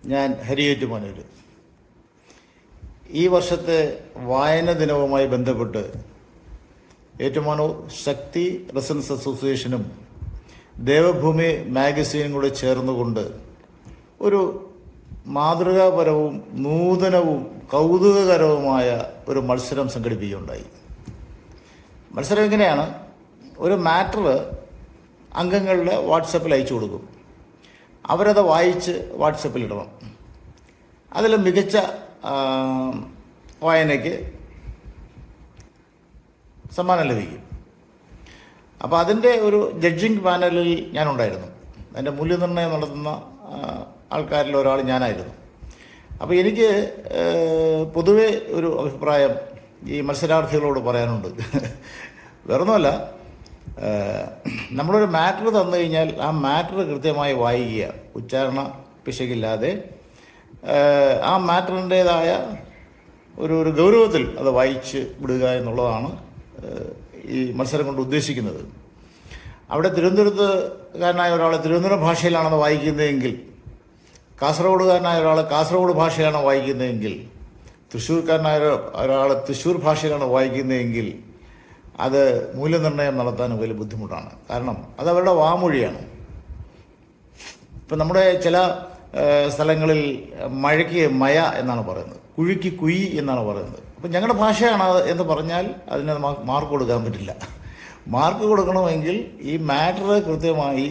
ഞാൻ ഹരിയേറ്റുമാനൂർ. ഈ വർഷത്തെ വായന ദിനവുമായി ബന്ധപ്പെട്ട് ഏറ്റുമാനൂർ ശക്തി റെസിഡൻസ് അസോസിയേഷനും ദേവഭൂമി മാഗസീനും കൂടെ ചേർന്നുകൊണ്ട് ഒരു മാതൃകാപരവും നൂതനവും കൗതുകകരവുമായ ഒരു മത്സരം സംഘടിപ്പിക്കുകയുണ്ടായി. മത്സരം എങ്ങനെയാണ്? ഒരു മാറ്റർ അംഗങ്ങളുടെ വാട്സപ്പിൽ അയച്ചു കൊടുക്കും. അവരത് വായിച്ച് വാട്സപ്പിലിടണം. അതിൽ മികച്ച വായനയ്ക്ക് സമ്മാനം ലഭിക്കും. അപ്പോൾ അതിൻ്റെ ഒരു ജഡ്ജിങ് പാനലിൽ ഞാനുണ്ടായിരുന്നു. അതിൻ്റെ മൂല്യനിർണ്ണയം നടത്തുന്ന ആൾക്കാരിൽ ഒരാൾ ഞാനായിരുന്നു. അപ്പോൾ എനിക്ക് പൊതുവെ ഒരു അഭിപ്രായം ഈ മത്സരാർത്ഥികളോട് പറയാനുണ്ട്. വേറൊന്നുമല്ല, നമ്മളൊരു മാറ്റർ തന്നു കഴിഞ്ഞാൽ ആ മാറ്റർ കൃത്യമായി വായിക്കുക, ഉച്ചാരണ പിശകില്ലാതെ ആ മാറ്ററിൻ്റേതായ ഒരു ഗൗരവത്തിൽ അത് വായിച്ച് വിടുക എന്നുള്ളതാണ് ഈ മത്സരം കൊണ്ട് ഉദ്ദേശിക്കുന്നത്. അവിടെ തിരുവനന്തപുരത്തുകാരനായ ഒരാൾ തിരുവനന്തപുരം ഭാഷയിലാണെന്ന് വായിക്കുന്നതെങ്കിൽ, കാസർഗോഡുകാരനായ ഒരാൾ കാസർഗോഡ് ഭാഷയാണ് വായിക്കുന്നതെങ്കിൽ, തൃശ്ശൂർക്കാരനായ ഒരാൾ തൃശ്ശൂർ ഭാഷയിലാണ് വായിക്കുന്നതെങ്കിൽ അത് മൂല്യനിർണ്ണയം നടത്താൻ വലിയ ബുദ്ധിമുട്ടാണ്. കാരണം അത് അവരുടെ വാമൊഴിയാണ്. ഇപ്പം നമ്മുടെ ചില സ്ഥലങ്ങളിൽ മഴയ്ക്ക് മയ എന്നാണ് പറയുന്നത്, കുഴിക്ക് കുയി എന്നാണ് പറയുന്നത്. അപ്പം ഞങ്ങളുടെ ഭാഷയാണ് എന്ന് പറഞ്ഞാൽ അതിന് മാർക്ക് കൊടുക്കാൻ പറ്റില്ല. മാർക്ക് കൊടുക്കണമെങ്കിൽ ഈ മാറ്റർ കൃത്യമായി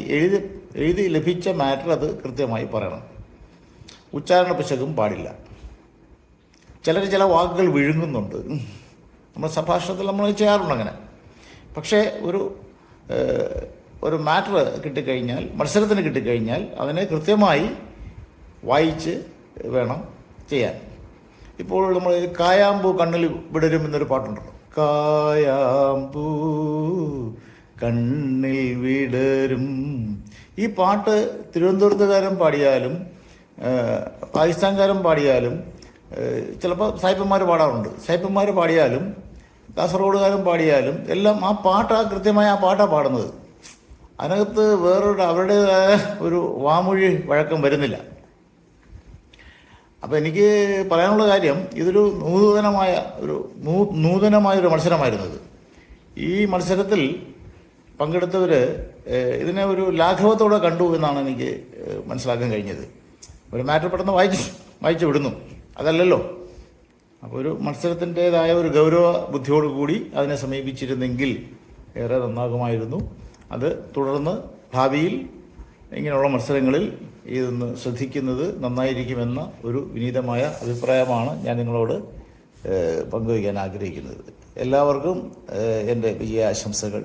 എഴുതി ലഭിച്ച മാറ്റർ അത് കൃത്യമായി പറയണം. ഉച്ചാരണ പിശകും പാടില്ല. ചില വാക്കുകൾ വിഴുങ്ങുന്നുണ്ട്. നമ്മുടെ സംഭാഷണത്തിൽ നമ്മൾ ചെയ്യാറുണ്ട് അങ്ങനെ. പക്ഷേ ഒരു മാറ്റർ കിട്ടിക്കഴിഞ്ഞാൽ, മത്സരത്തിന് കിട്ടിക്കഴിഞ്ഞാൽ അതിനെ കൃത്യമായി വായിച്ച് വേണം ചെയ്യാൻ. ഇപ്പോൾ നമ്മൾ കായാമ്പൂ കണ്ണിൽ വിടരും എന്നൊരു പാട്ടുണ്ടല്ലോ. കായാമ്പൂ കണ്ണിൽ വിടരും. ഈ പാട്ട് തിരുവനന്തപുരത്തുകാരൻ പാടിയാലും പാകിസ്ഥാൻകാരൻ പാടിയാലും, ചിലപ്പോൾ സായിപ്പന്മാർ പാടാറുണ്ട്, സായിപ്പന്മാർ പാടിയാലും കാസർഗോഡുകാരൻ പാടിയാലും എല്ലാം ആ കൃത്യമായ ആ പാട്ടാണ് പാടുന്നത്. അതിനകത്ത് അവരുടേതായ ഒരു വാമൊഴി വഴക്കം വരുന്നില്ല. അപ്പോൾ എനിക്ക് പറയാനുള്ള കാര്യം, ഇതൊരു നൂതനമായൊരു മത്സരമായിരുന്നത്. ഈ മത്സരത്തിൽ പങ്കെടുത്തവർ ഇതിനെ ഒരു ലാഘവത്തോടെ കണ്ടു എന്നാണ് എനിക്ക് മനസ്സിലാക്കാൻ കഴിഞ്ഞത്. ഒരു മാറ്റർ പെട്ടെന്ന് വായിച്ചു വിടുന്നു, അതല്ലല്ലോ. അപ്പോൾ ഒരു മത്സരത്തിൻ്റേതായ ഒരു ഗൗരവ ബുദ്ധിയോടുകൂടി അതിനെ സമീപിച്ചിരുന്നെങ്കിൽ ഏറെ നന്നാകുമായിരുന്നു. അത് തുടർന്ന് ഭാവിയിൽ ഇങ്ങനെയുള്ള മത്സരങ്ങളിൽ ഇതൊന്ന് ശ്രദ്ധിക്കുന്നത് നന്നായിരിക്കുമെന്ന ഒരു വിനീതമായ അഭിപ്രായമാണ് ഞാൻ നിങ്ങളോട് പങ്കുവയ്ക്കാൻ ആഗ്രഹിക്കുന്നത്. എല്ലാവർക്കും എൻ്റെ വിജയാശംസകൾ.